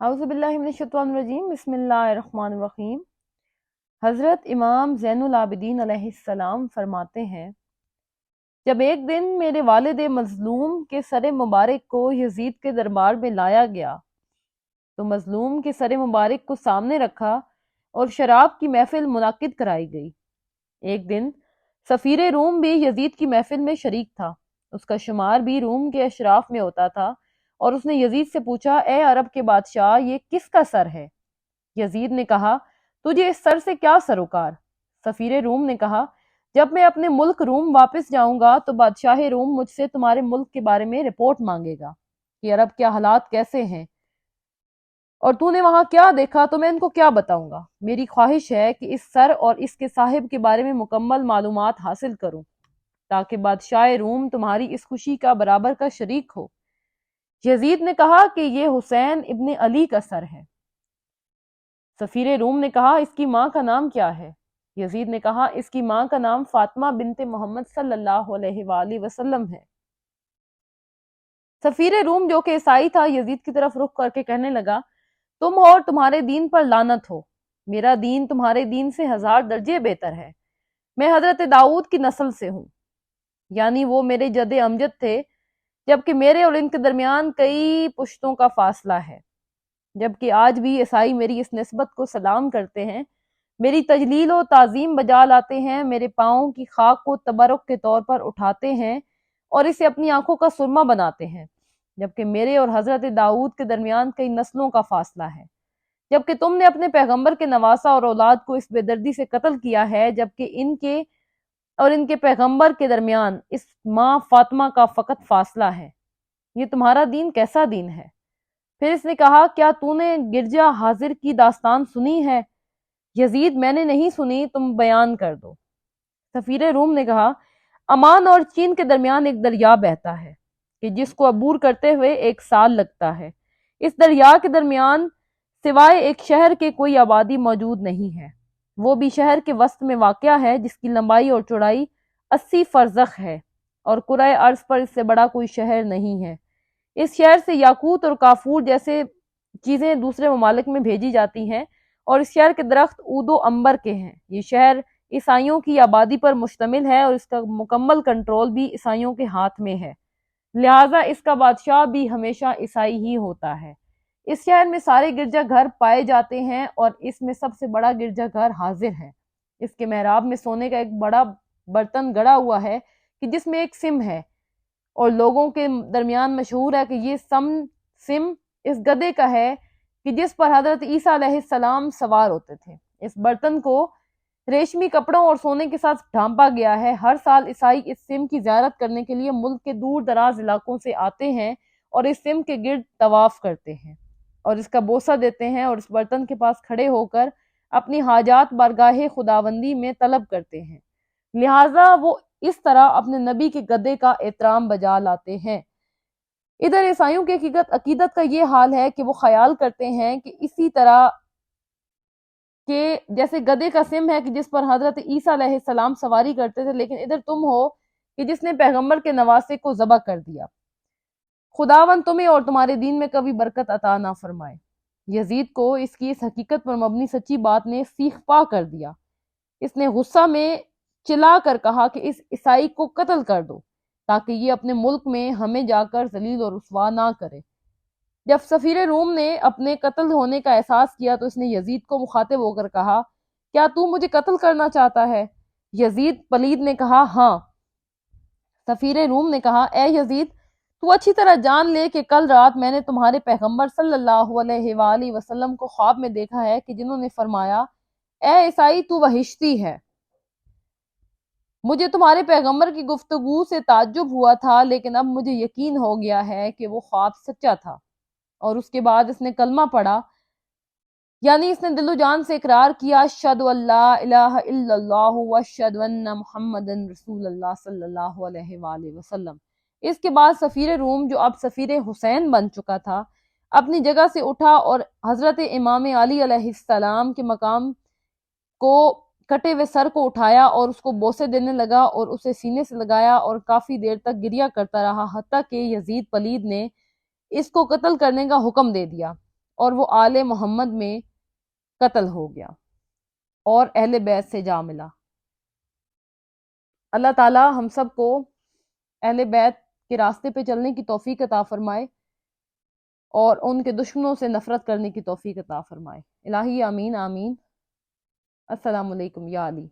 اعوذ باللہ من الشیطان الرجیم بسم اللہ الرحمن الرحیم۔ حضرت امام زین العابدین علیہ السلام فرماتے ہیں، جب ایک دن میرے والد مظلوم کے سر مبارک کو یزید کے دربار میں لایا گیا تو مظلوم کے سر مبارک کو سامنے رکھا اور شراب کی محفل منعقد کرائی گئی۔ ایک دن سفیر روم بھی یزید کی محفل میں شریک تھا، اس کا شمار بھی روم کے اشراف میں ہوتا تھا، اور اس نے یزید سے پوچھا، اے عرب کے بادشاہ، یہ کس کا سر ہے؟ یزید نے کہا، تجھے اس سر سے کیا سروکار؟ سفیر روم نے کہا، جب میں اپنے ملک روم واپس جاؤں گا تو بادشاہ روم مجھ سے تمہارے ملک کے بارے میں رپورٹ مانگے گا کہ عرب کے حالات کیسے ہیں اور تو نے وہاں کیا دیکھا، تو میں ان کو کیا بتاؤں گا؟ میری خواہش ہے کہ اس سر اور اس کے صاحب کے بارے میں مکمل معلومات حاصل کروں تاکہ بادشاہ روم تمہاری اس خوشی کا برابر کا شریک ہو۔ یزید نے کہا کہ یہ حسین ابن علی کا سر ہے۔ سفیر روم نے کہا، اس کی ماں کا نام کیا ہے؟ یزید نے کہا، اس کی ماں کا نام فاطمہ بنت محمد صلی اللہ علیہ وآلہ وسلم ہے۔ سفیر روم جو کہ عیسائی تھا یزید کی طرف رخ کر کے کہنے لگا، تم اور تمہارے دین پر لعنت ہو، میرا دین تمہارے دین سے 1000 درجے بہتر ہے۔ میں حضرت داؤد کی نسل سے ہوں، یعنی وہ میرے جد امجد تھے، جبکہ میرے اور ان کے درمیان کئی پشتوں کا فاصلہ ہے۔ جبکہ آج بھی عیسائی میری اس نسبت کو سلام کرتے ہیں، میری تجلیل و تعظیم بجا لاتے ہیں، میرے پاؤں کی خاک کو تبرک کے طور پر اٹھاتے ہیں اور اسے اپنی آنکھوں کا سرما بناتے ہیں، جبکہ میرے اور حضرت داؤد کے درمیان کئی نسلوں کا فاصلہ ہے۔ جبکہ تم نے اپنے پیغمبر کے نواسہ اور اولاد کو اس بے دردی سے قتل کیا ہے، جبکہ ان کے پیغمبر کے درمیان اس ماں فاطمہ کا فقط فاصلہ ہے۔ یہ تمہارا دین کیسا دین ہے؟ پھر اس نے کہا، کیا تو نے گرجا حاضر کی داستان سنی ہے؟ یزید، میں نے نہیں سنی، تم بیان کر دو۔ سفیر روم نے کہا، عمان اور چین کے درمیان ایک دریا بہتا ہے کہ جس کو عبور کرتے ہوئے 1 سال لگتا ہے۔ اس دریا کے درمیان سوائے ایک شہر کے کوئی آبادی موجود نہیں ہے، وہ بھی شہر کے وسط میں واقع ہے جس کی لمبائی اور چوڑائی 80 فرزخ ہے، اور کرۂ ارض پر اس سے بڑا کوئی شہر نہیں ہے۔ اس شہر سے یاقوت اور کافور جیسے چیزیں دوسرے ممالک میں بھیجی جاتی ہیں، اور اس شہر کے درخت عود و عنبر کے ہیں۔ یہ شہر عیسائیوں کی آبادی پر مشتمل ہے اور اس کا مکمل کنٹرول بھی عیسائیوں کے ہاتھ میں ہے، لہٰذا اس کا بادشاہ بھی ہمیشہ عیسائی ہی ہوتا ہے۔ اس شہر میں سارے گرجا گھر پائے جاتے ہیں اور اس میں سب سے بڑا گرجا گھر حاضر ہے۔ اس کے محراب میں سونے کا ایک بڑا برتن گڑا ہوا ہے کہ جس میں ایک سم ہے، اور لوگوں کے درمیان مشہور ہے کہ یہ سم اس گدھے کا ہے کہ جس پر حضرت عیسیٰ علیہ السلام سوار ہوتے تھے۔ اس برتن کو ریشمی کپڑوں اور سونے کے ساتھ ڈھانپا گیا ہے۔ ہر سال عیسائی اس سم کی زیارت کرنے کے لیے ملک کے دور دراز علاقوں سے آتے ہیں اور اس سم کے گرد طواف کرتے ہیں اور اس کا بوسہ دیتے ہیں، اور اس برتن کے پاس کھڑے ہو کر اپنی حاجات بارگاہ خداوندی میں طلب کرتے ہیں، لہٰذا وہ اس طرح اپنے نبی کے گدے کا احترام بجا لاتے ہیں۔ ادھر عیسائیوں کی عقیدت کا یہ حال ہے کہ وہ خیال کرتے ہیں کہ اسی طرح کہ جیسے گدے کا سم ہے کہ جس پر حضرت عیسیٰ علیہ السلام سواری کرتے تھے، لیکن ادھر تم ہو کہ جس نے پیغمبر کے نواسے کو ذبح کر دیا۔ خداوند تمہیں اور تمہارے دین میں کبھی برکت عطا نہ فرمائے۔ یزید کو اس کی اس حقیقت پر مبنی سچی بات نے سیخ پا کر دیا۔ اس نے غصہ میں چلا کر کہا کہ اس عیسائی کو قتل کر دو تاکہ یہ اپنے ملک میں ہمیں جا کر ذلیل اور رسوا نہ کرے۔ جب سفیر روم نے اپنے قتل ہونے کا احساس کیا تو اس نے یزید کو مخاطب ہو کر کہا، کیا تو مجھے قتل کرنا چاہتا ہے؟ یزید پلید نے کہا، ہاں۔ سفیر روم نے کہا، اے یزید، تو اچھی طرح جان لے کہ کل رات میں نے تمہارے پیغمبر صلی اللہ علیہ وآلہ وسلم کو خواب میں دیکھا ہے کہ جنہوں نے فرمایا، اے عیسائی، تو بہشتی ہے۔ مجھے تمہارے پیغمبر کی گفتگو سے تعجب ہوا تھا، لیکن اب مجھے یقین ہو گیا ہے کہ وہ خواب سچا تھا۔ اور اس کے بعد اس نے کلمہ پڑھا، یعنی اس نے دل و جان سے اقرار کیا، اشہد ان لا الہ الا اللہ واشہد ان محمد رسول اللہ صلی اللہ علیہ وآلہ وسلم۔ اس کے بعد سفیر روم، جو اب سفیر حسین بن چکا تھا، اپنی جگہ سے اٹھا اور حضرت امام علی علیہ السلام کے مقام کو کٹے ہوئے سر کو اٹھایا اور اس کو بوسے دینے لگا اور اسے سینے سے لگایا اور کافی دیر تک گریا کرتا رہا، حتیٰ کہ یزید پلید نے اس کو قتل کرنے کا حکم دے دیا اور وہ آل محمد میں قتل ہو گیا اور اہل بیت سے جا ملا۔ اللہ تعالی ہم سب کو اہل بیت کے راستے پہ چلنے کی توفیق عطا فرمائے اور ان کے دشمنوں سے نفرت کرنے کی توفیق عطا فرمائے۔ الہی آمین آمین۔ السلام علیکم یا علی۔